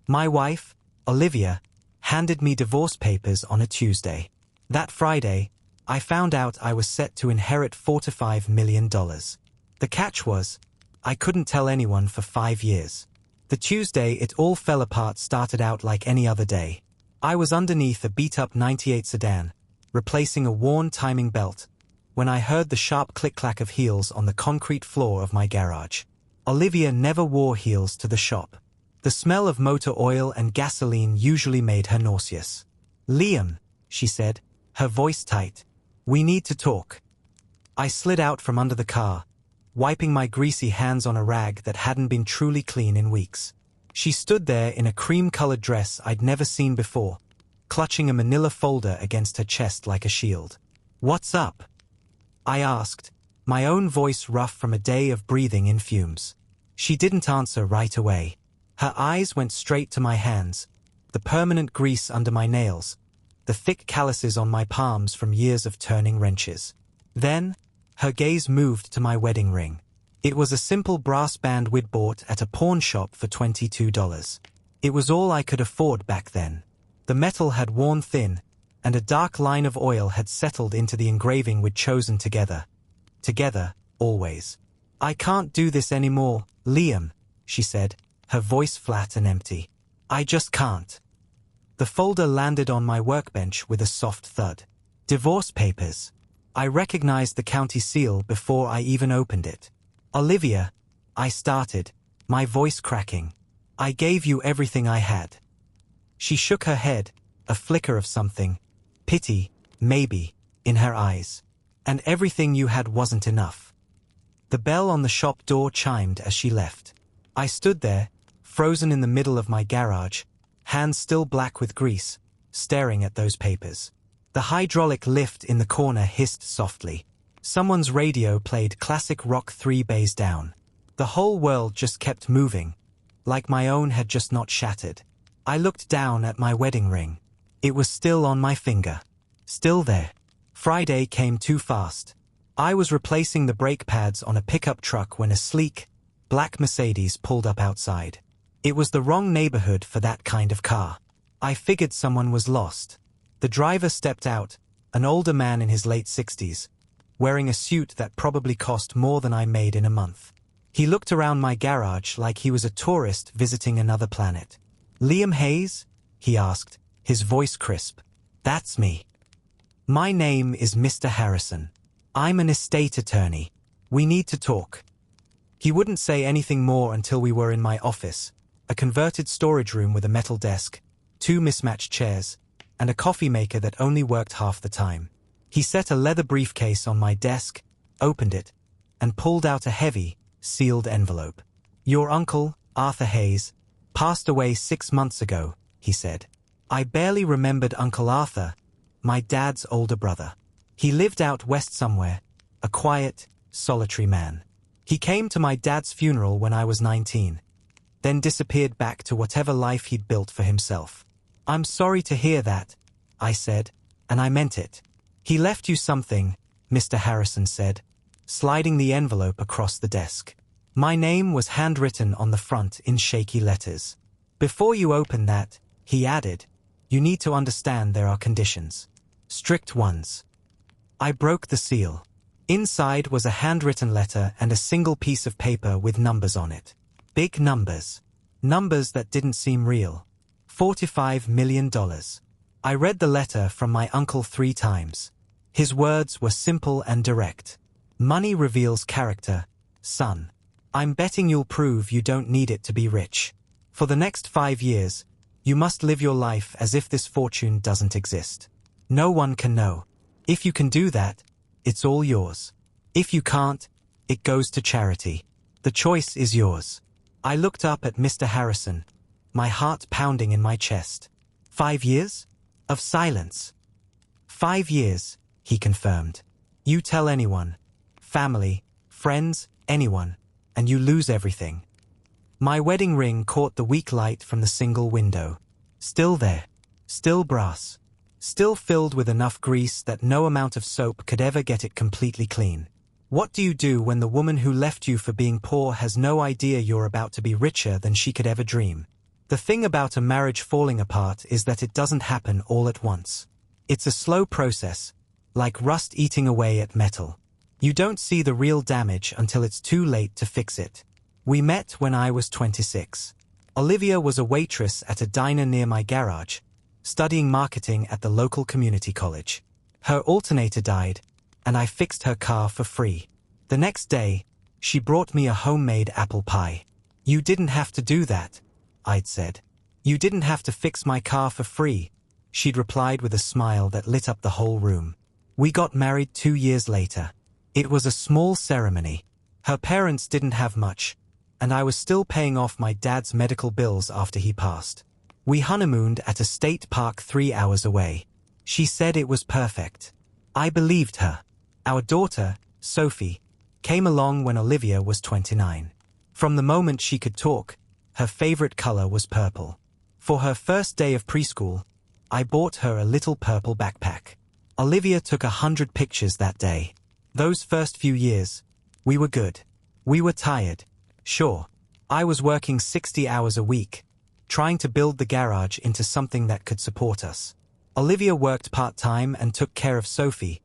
My wife, Olivia, handed me divorce papers on a Tuesday. That Friday, I found out I was set to inherit $45 million. The catch was, I couldn't tell anyone for 5 years. The Tuesday it all fell apart started out like any other day. I was underneath a beat-up '98 sedan, replacing a worn timing belt, when I heard the sharp click-clack of heels on the concrete floor of my garage. Olivia never wore heels to the shop. The smell of motor oil and gasoline usually made her nauseous. "Liam," she said, her voice tight, "we need to talk." I slid out from under the car, wiping my greasy hands on a rag that hadn't been truly clean in weeks. She stood there in a cream-colored dress I'd never seen before, clutching a manila folder against her chest like a shield. "What's up?" I asked, my own voice rough from a day of breathing in fumes. She didn't answer right away. Her eyes went straight to my hands, the permanent grease under my nails, the thick calluses on my palms from years of turning wrenches. Then, her gaze moved to my wedding ring. It was a simple brass band we'd bought at a pawn shop for $22. It was all I could afford back then. The metal had worn thin, and a dark line of oil had settled into the engraving we'd chosen together. Together, always. "I can't do this anymore, Liam," she said, her voice flat and empty. "I just can't." The folder landed on my workbench with a soft thud. Divorce papers. I recognized the county seal before I even opened it. "Olivia," I started, my voice cracking. "I gave you everything I had." She shook her head, a flicker of something, pity, maybe, in her eyes. "And everything you had wasn't enough." The bell on the shop door chimed as she left. I stood there, frozen in the middle of my garage, hands still black with grease, staring at those papers. The hydraulic lift in the corner hissed softly. Someone's radio played classic rock 3 bass down. The whole world just kept moving, like my own had just not shattered. I looked down at my wedding ring. It was still on my finger. Still there. Friday came too fast. I was replacing the brake pads on a pickup truck when a sleek, black Mercedes pulled up outside. It was the wrong neighborhood for that kind of car. I figured someone was lost. The driver stepped out, an older man in his late 60s, wearing a suit that probably cost more than I made in a month. He looked around my garage like he was a tourist visiting another planet. "Liam Hayes?" he asked, his voice crisp. "That's me. My name is Mr. Harrison. I'm an estate attorney. We need to talk." He wouldn't say anything more until we were in my office, a converted storage room with a metal desk, 2 mismatched chairs, and a coffee maker that only worked half the time. He set a leather briefcase on my desk, opened it, and pulled out a heavy, sealed envelope. "Your uncle, Arthur Hayes, passed away 6 months ago," he said. I barely remembered Uncle Arthur, my dad's older brother. He lived out west somewhere, a quiet, solitary man. He came to my dad's funeral when I was 19, then disappeared back to whatever life he'd built for himself. "I'm sorry to hear that," I said, and I meant it. "He left you something," Mr. Harrison said, sliding the envelope across the desk. My name was handwritten on the front in shaky letters. "Before you open that," he added, "you need to understand there are conditions. Strict ones." I broke the seal. Inside was a handwritten letter and a single piece of paper with numbers on it. Big numbers. Numbers that didn't seem real. $45 million. I read the letter from my uncle 3 times. His words were simple and direct. "Money reveals character, son. I'm betting you'll prove you don't need it to be rich. For the next 5 years, you must live your life as if this fortune doesn't exist. No one can know. If you can do that, it's all yours. If you can't, it goes to charity. The choice is yours." I looked up at Mr. Harrison, my heart pounding in my chest. 5 years? Of silence. 5 years, he confirmed. "You tell anyone, family, friends, anyone, and you lose everything." My wedding ring caught the weak light from the single window. Still there. Still brass. Still filled with enough grease that no amount of soap could ever get it completely clean. What do you do when the woman who left you for being poor has no idea you're about to be richer than she could ever dream? The thing about a marriage falling apart is that it doesn't happen all at once. It's a slow process, like rust eating away at metal. You don't see the real damage until it's too late to fix it. We met when I was 26. Olivia was a waitress at a diner near my garage, studying marketing at the local community college. Her alternator died, and I fixed her car for free. The next day, she brought me a homemade apple pie. "You didn't have to do that," I'd said. "You didn't have to fix my car for free," she'd replied with a smile that lit up the whole room. We got married 2 years later. It was a small ceremony. Her parents didn't have much, and I was still paying off my dad's medical bills after he passed. We honeymooned at a state park 3 hours away. She said it was perfect. I believed her. Our daughter, Sophie, came along when Olivia was 29. From the moment she could talk, her favorite color was purple. For her first day of preschool, I bought her a little purple backpack. Olivia took 100 pictures that day. Those first few years, we were good. We were tired. Sure, I was working 60 hours a week, trying to build the garage into something that could support us. Olivia worked part-time and took care of Sophie,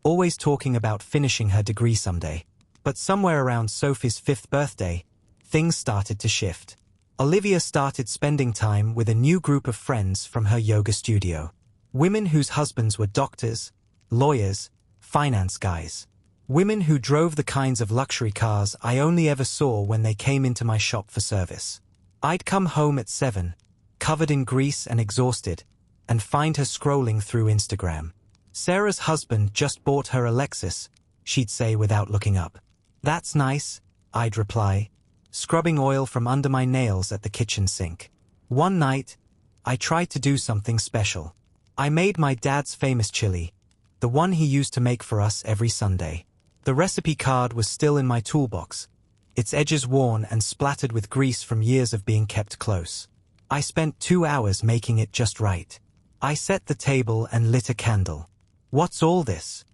always talking about finishing her degree someday. But somewhere around Sophie's 5th birthday, things started to shift. Olivia started spending time with a new group of friends from her yoga studio. Women whose husbands were doctors, lawyers, finance guys. Women who drove the kinds of luxury cars I only ever saw when they came into my shop for service. I'd come home at 7, covered in grease and exhausted, and find her scrolling through Instagram. "Sarah's husband just bought her a Lexus," she'd say without looking up. "That's nice," I'd reply, scrubbing oil from under my nails at the kitchen sink. One night, I tried to do something special. I made my dad's famous chili, the one he used to make for us every Sunday. The recipe card was still in my toolbox, its edges worn and splattered with grease from years of being kept close. I spent 2 hours making it just right. I set the table and lit a candle. "What's all this?"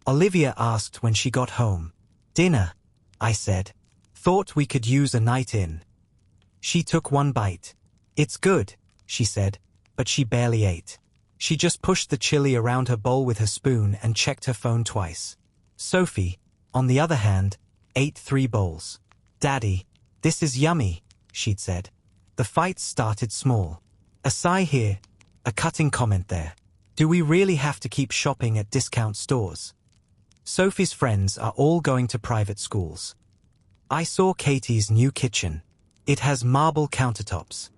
Olivia asked when she got home. "Dinner," I said. "Thought we could use a night in." She took one bite. "It's good," she said, but she barely ate. She just pushed the chili around her bowl with her spoon and checked her phone twice. Sophie, on the other hand, ate 3 bowls. "Daddy, this is yummy," she'd said. The fights started small. A sigh here, a cutting comment there. Do we really have to keep shopping at discount stores? Sophie's friends are all going to private schools. I saw Katie's new kitchen. It has marble countertops.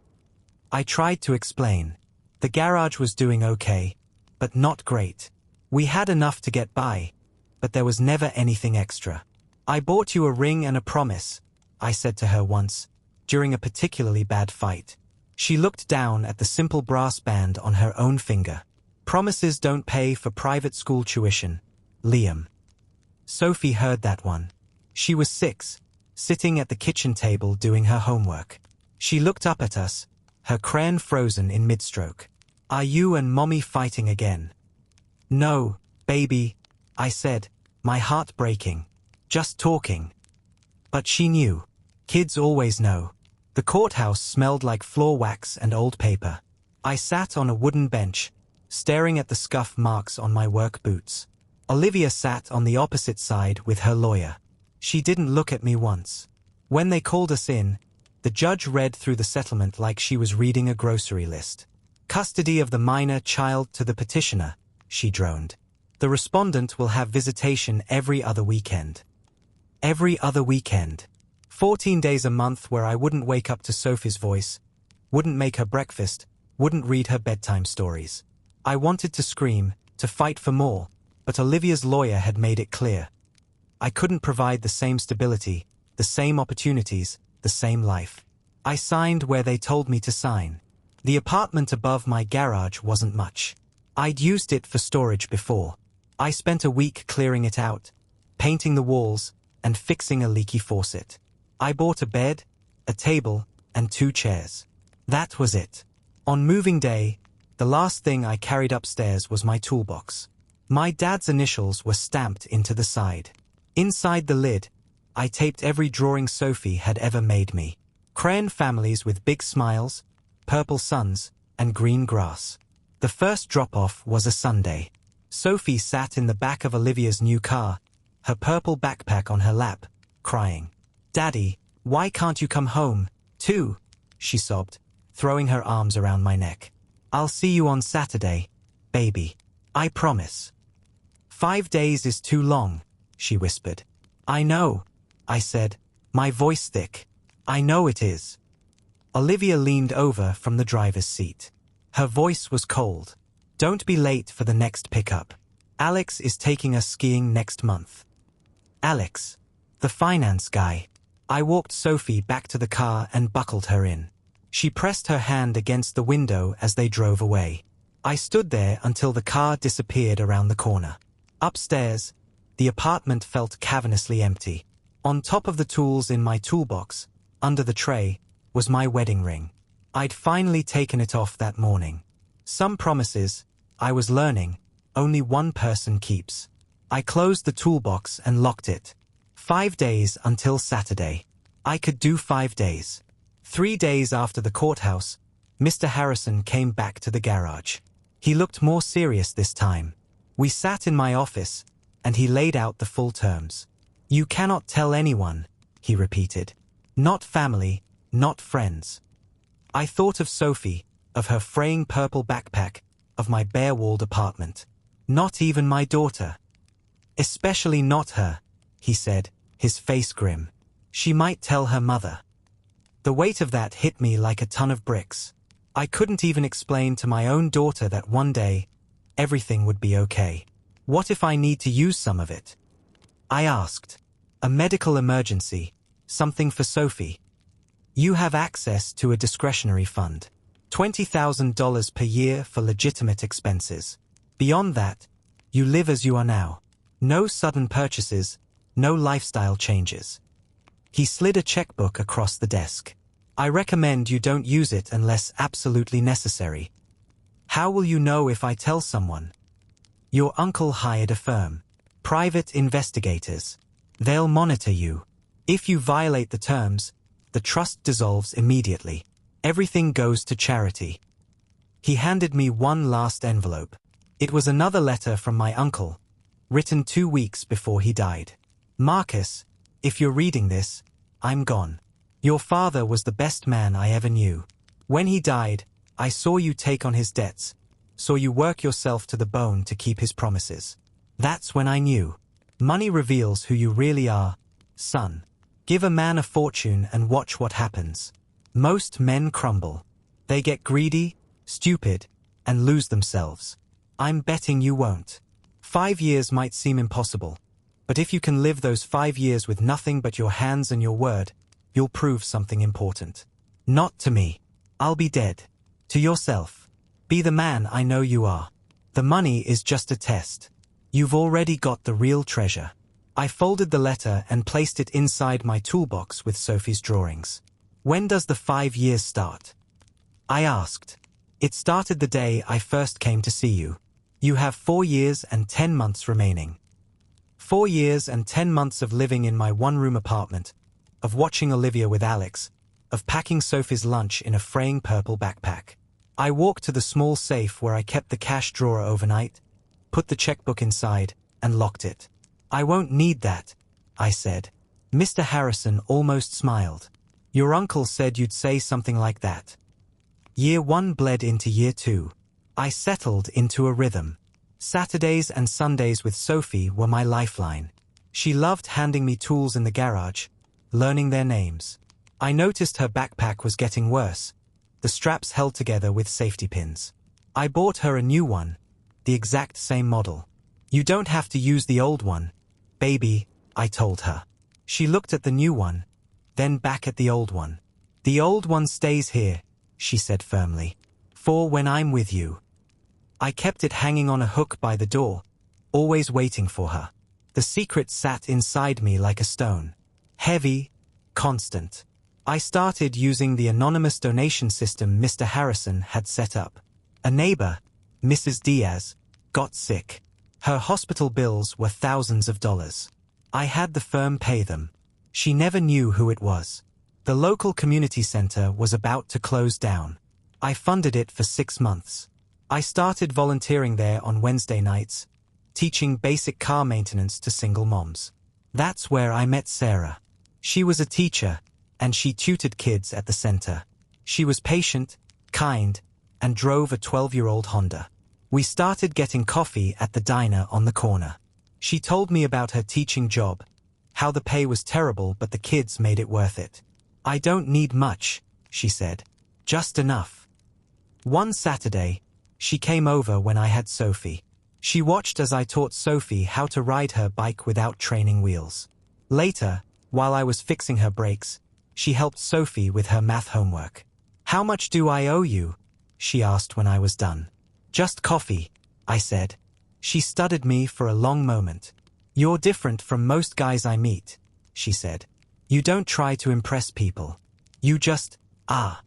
I tried to explain. The garage was doing okay, but not great. We had enough to get by, but there was never anything extra. "I bought you a ring and a promise," I said to her once, during a particularly bad fight. She looked down at the simple brass band on her own finger. "Promises don't pay for private school tuition, Liam." Sophie heard that one. She was 6, sitting at the kitchen table doing her homework. She looked up at us, her crayon frozen in mid-stroke. "Are you and Mommy fighting again?" "No, baby," I said, my heart breaking. "Just talking." But she knew. Kids always know. The courthouse smelled like floor wax and old paper. I sat on a wooden bench, staring at the scuff marks on my work boots. Olivia sat on the opposite side with her lawyer. She didn't look at me once. When they called us in, the judge read through the settlement like she was reading a grocery list. "Custody of the minor child to the petitioner," she droned. "The respondent will have visitation every other weekend." Every other weekend. 14 days a month where I wouldn't wake up to Sophie's voice, wouldn't make her breakfast, wouldn't read her bedtime stories. I wanted to scream, to fight for more, but Olivia's lawyer had made it clear. I couldn't provide the same stability, the same opportunities, the same life. I signed where they told me to sign. The apartment above my garage wasn't much. I'd used it for storage before. I spent a week clearing it out, painting the walls, and fixing a leaky faucet. I bought a bed, a table, and 2 chairs. That was it. On moving day, the last thing I carried upstairs was my toolbox. My dad's initials were stamped into the side. Inside the lid, I taped every drawing Sophie had ever made me. Crayon families with big smiles, purple suns, and green grass. The first drop-off was a Sunday. Sophie sat in the back of Olivia's new car, her purple backpack on her lap, crying. "Daddy, why can't you come home, too?" she sobbed, throwing her arms around my neck. "I'll see you on Saturday, baby. I promise." 5 days is too long, she whispered. "I know," I said, my voice thick. "I know it is." Olivia leaned over from the driver's seat. Her voice was cold. "Don't be late for the next pickup. Alex is taking us skiing next month." Alex, the finance guy. I walked Sophie back to the car and buckled her in. She pressed her hand against the window as they drove away. I stood there until the car disappeared around the corner. Upstairs, the apartment felt cavernously empty. On top of the tools in my toolbox, under the tray, was my wedding ring. I'd finally taken it off that morning. Some promises, I was learning, only one person keeps. I closed the toolbox and locked it. 5 days until Saturday. I could do 5 days. 3 days after the courthouse, Mr. Harrison came back to the garage. He looked more serious this time. We sat in my office, and he laid out the full terms. "You cannot tell anyone," he repeated. "Not family, not friends." I thought of Sophie, of her fraying purple backpack, of my bare-walled apartment. "Not even my daughter." "Especially not her," he said, his face grim. "She might tell her mother." The weight of that hit me like a ton of bricks. I couldn't even explain to my own daughter that one day, everything would be okay. What if I need to use some of it? I asked. "A medical emergency, something for Sophie." "You have access to a discretionary fund. $20,000 per year for legitimate expenses. Beyond that, you live as you are now. No sudden purchases, no lifestyle changes." He slid a checkbook across the desk. "I recommend you don't use it unless absolutely necessary." "How will you know if I tell someone?" "Your uncle hired a firm. Private investigators. They'll monitor you. If you violate the terms, the trust dissolves immediately. Everything goes to charity." He handed me one last envelope. It was another letter from my uncle, written 2 weeks before he died. "Marcus, if you're reading this, I'm gone. Your father was the best man I ever knew. When he died, I saw you take on his debts, saw you work yourself to the bone to keep his promises. That's when I knew. Money reveals who you really are, son. Give a man a fortune and watch what happens. Most men crumble. They get greedy, stupid, and lose themselves. I'm betting you won't. 5 years might seem impossible, but if you can live those 5 years with nothing but your hands and your word, you'll prove something important. Not to me. I'll be dead. To yourself. Be the man I know you are. The money is just a test. You've already got the real treasure." I folded the letter and placed it inside my toolbox with Sophie's drawings. "When does the 5 years start?" I asked. "It started the day I first came to see you. You have 4 years and 10 months remaining." 4 years and 10 months of living in my one-room apartment, of watching Olivia with Alex, of packing Sophie's lunch in a fraying purple backpack. I walked to the small safe where I kept the cash drawer overnight, put the checkbook inside, and locked it. "I won't need that," I said. Mr. Harrison almost smiled. "Your uncle said you'd say something like that." Year 1 bled into year 2. I settled into a rhythm. Saturdays and Sundays with Sophie were my lifeline. She loved handing me tools in the garage, learning their names. I noticed her backpack was getting worse, the straps held together with safety pins. I bought her a new one, the exact same model. "You don't have to use the old one, baby," I told her. She looked at the new one, then back at the old one. "The old one stays here," she said firmly, "for when I'm with you." I kept it hanging on a hook by the door, always waiting for her. The secret sat inside me like a stone. Heavy, constant. I started using the anonymous donation system Mr. Harrison had set up. A neighbor, Mrs. Diaz, got sick. Her hospital bills were thousands of dollars. I had the firm pay them. She never knew who it was. The local community center was about to close down. I funded it for 6 months. I started volunteering there on Wednesday nights, teaching basic car maintenance to single moms. That's where I met Sarah. She was a teacher, and she tutored kids at the center. She was patient, kind, and drove a 12-year-old Honda. We started getting coffee at the diner on the corner. She told me about her teaching job, how the pay was terrible but the kids made it worth it. I don't need much, she said. Just enough. One Saturday, she came over when I had Sophie. She watched as I taught Sophie how to ride her bike without training wheels. Later, while I was fixing her brakes, she helped Sophie with her math homework. How much do I owe you? She asked when I was done. Just coffee, I said. She studied me for a long moment. You're different from most guys I meet, she said. You don't try to impress people. You just are.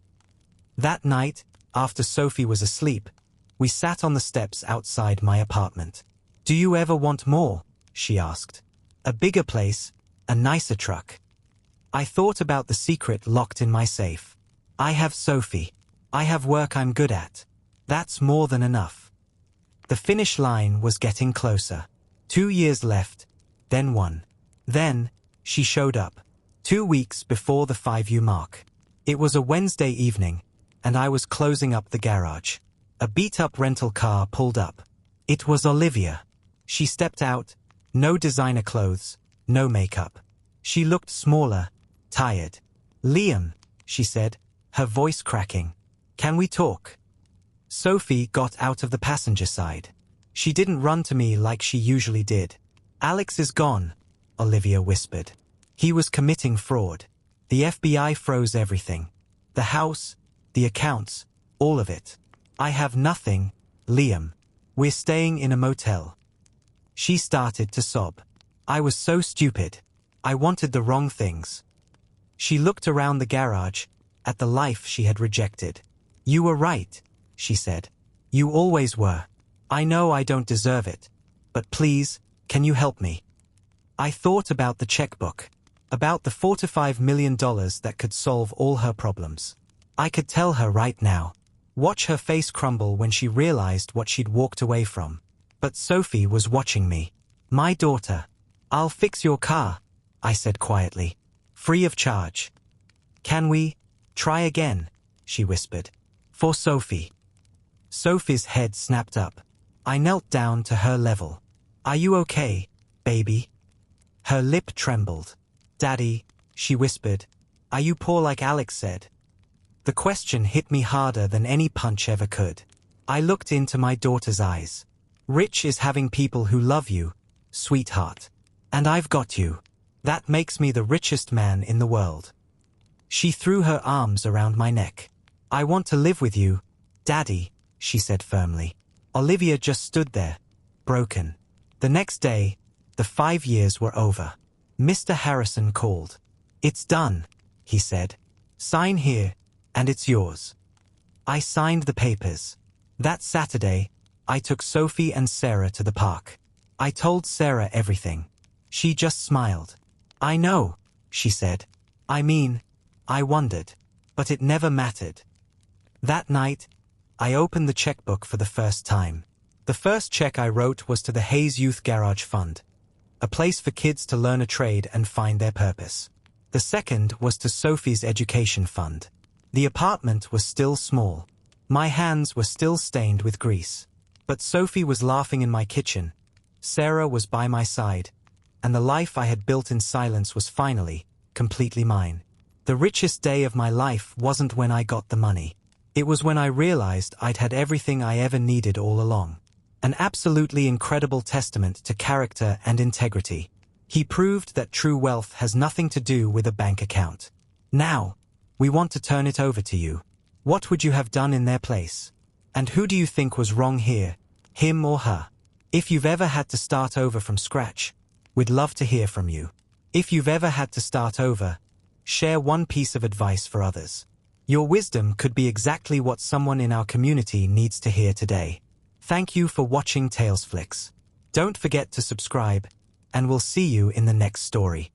That night, after Sophie was asleep, we sat on the steps outside my apartment. Do you ever want more? She asked. A bigger place, a nicer truck. I thought about the secret locked in my safe. I have Sophie. I have work I'm good at. That's more than enough. The finish line was getting closer. 2 years left, then 1. Then, she showed up. 2 weeks before the 5-year mark. It was a Wednesday evening, and I was closing up the garage. A beat-up rental car pulled up. It was Olivia. She stepped out, no designer clothes, no makeup. She looked smaller, tired. Liam, she said, her voice cracking. Can we talk? Sophie got out of the passenger side. She didn't run to me like she usually did. Alex is gone, Olivia whispered. He was committing fraud. The FBI froze everything. The house, the accounts, all of it. I have nothing, Liam. We're staying in a motel. She started to sob. I was so stupid. I wanted the wrong things. She looked around the garage, at the life she had rejected. You were right, she said. You always were. I know I don't deserve it, but please, can you help me? I thought about the checkbook, about the $4 to $5 million that could solve all her problems. I could tell her right now. Watch her face crumble when she realized what she'd walked away from. But Sophie was watching me. My daughter. I'll fix your car, I said quietly. Free of charge. Can we try again? She whispered. For Sophie. Sophie's head snapped up. I knelt down to her level. Are you okay, baby? Her lip trembled. Daddy, she whispered. Are you poor like Alex said? The question hit me harder than any punch ever could. I looked into my daughter's eyes. Rich is having people who love you, sweetheart. And I've got you. That makes me the richest man in the world. She threw her arms around my neck. I want to live with you, Daddy, she said firmly. Olivia just stood there, broken. The next day, the 5 years were over. Mr. Harrison called. It's done, he said. Sign here, and it's yours. I signed the papers. That Saturday, I took Sophie and Sarah to the park. I told Sarah everything. She just smiled. I know, she said. I mean, I wondered, but it never mattered. That night, I opened the checkbook for the first time. The first check I wrote was to the Hayes Youth Garage Fund, a place for kids to learn a trade and find their purpose. The second was to Sophie's education fund. The apartment was still small. My hands were still stained with grease. But Sophie was laughing in my kitchen. Sarah was by my side. And the life I had built in silence was finally, completely mine. The richest day of my life wasn't when I got the money. It was when I realized I'd had everything I ever needed all along. An absolutely incredible testament to character and integrity. He proved that true wealth has nothing to do with a bank account. Now, we want to turn it over to you. What would you have done in their place? And who do you think was wrong here, him or her? If you've ever had to start over from scratch, we'd love to hear from you. If you've ever had to start over, share one piece of advice for others. Your wisdom could be exactly what someone in our community needs to hear today. Thank you for watching Tales Flicks. Don't forget to subscribe, and we'll see you in the next story.